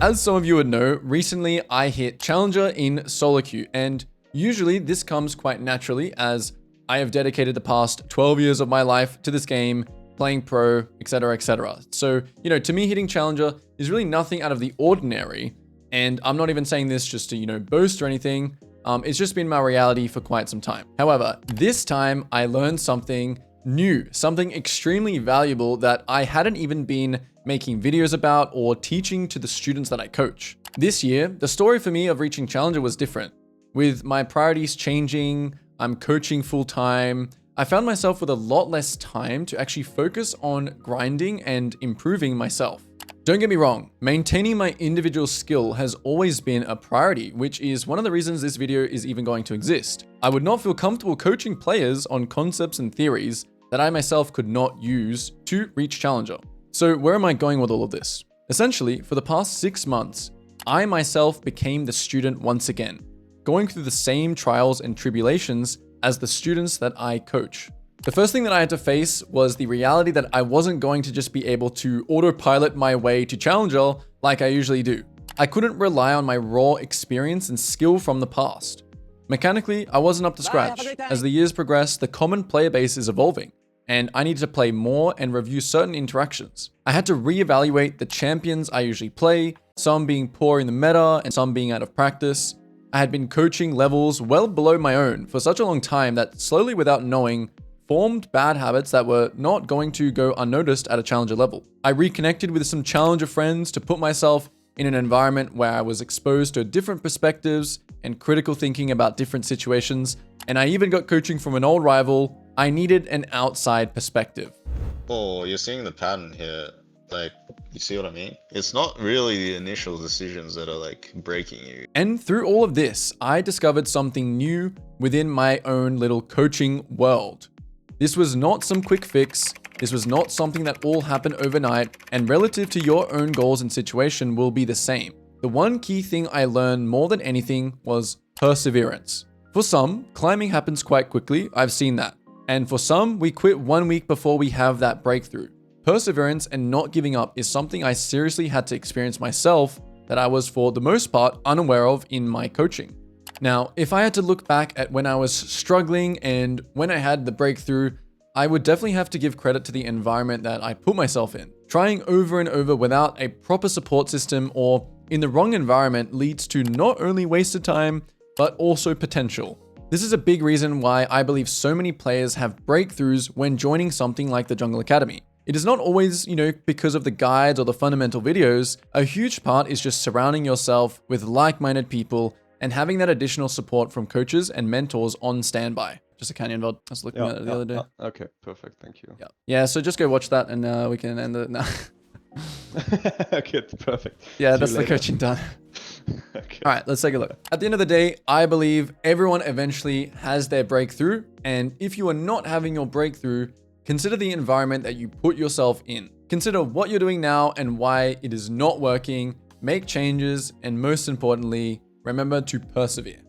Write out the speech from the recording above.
As some of you would know, recently I hit Challenger in solo queue, and usually this comes quite naturally as I have dedicated the past 12 years of my life to this game, playing pro, etc, etc. So, to me hitting Challenger is really nothing out of the ordinary, and I'm not even saying this just to, boast or anything. It's just been my reality for quite some time. However, this time I learned something new, something extremely valuable that I hadn't even been making videos about or teaching to the students that I coach. This year, the story for me of reaching Challenger was different. With my priorities changing, I'm coaching full time, I found myself with a lot less time to actually focus on grinding and improving myself. Don't get me wrong, maintaining my individual skill has always been a priority, which is one of the reasons this video is even going to exist. I would not feel comfortable coaching players on concepts and theories that I myself could not use to reach Challenger. So where am I going with all of this? Essentially, for the past 6 months, I myself became the student once again, going through the same trials and tribulations as the students that I coach. The first thing that I had to face was the reality that I wasn't going to just be able to autopilot my way to Challenger like I usually do. I couldn't rely on my raw experience and skill from the past. Mechanically, I wasn't up to scratch. As the years progress, the common player base is evolving, and I needed to play more and review certain interactions. I had to reevaluate the champions I usually play, some being poor in the meta and some being out of practice. I had been coaching levels well below my own for such a long time that slowly, without knowing, formed bad habits that were not going to go unnoticed at a Challenger level. I reconnected with some Challenger friends to put myself in an environment where I was exposed to different perspectives and critical thinking about different situations, and I even got coaching from an old rival. I needed an outside perspective. Oh, you're seeing the pattern here. You see what I mean? It's not really the initial decisions that are breaking you. And through all of this, I discovered something new within my own little coaching world. This was not some quick fix. This was not something that all happened overnight, and relative to your own goals and situation will be the same. The one key thing I learned more than anything was perseverance. For some, climbing happens quite quickly. I've seen that. And for some, we quit 1 week before we have that breakthrough. Perseverance and not giving up is something I seriously had to experience myself that I was for the most part unaware of in my coaching. Now, if I had to look back at when I was struggling and when I had the breakthrough, I would definitely have to give credit to the environment that I put myself in. Trying over and over without a proper support system or in the wrong environment leads to not only wasted time, but also potential. This is a big reason why I believe so many players have breakthroughs when joining something like the Jungle Academy. It is not always, because of the guides or the fundamental videos. A huge part is just surrounding yourself with like-minded people and having that additional support from coaches and mentors on standby. Just a Canyon VOD. I was looking at it the other day. Okay, perfect. Thank you. Yeah, so just go watch that and we can end it now. Okay, perfect. Yeah, that's the coaching done. Okay. All right, let's take a look. At the end of the day, I believe everyone eventually has their breakthrough. And if you are not having your breakthrough, consider the environment that you put yourself in. Consider what you're doing now and why it is not working. Make changes. And most importantly, remember to persevere.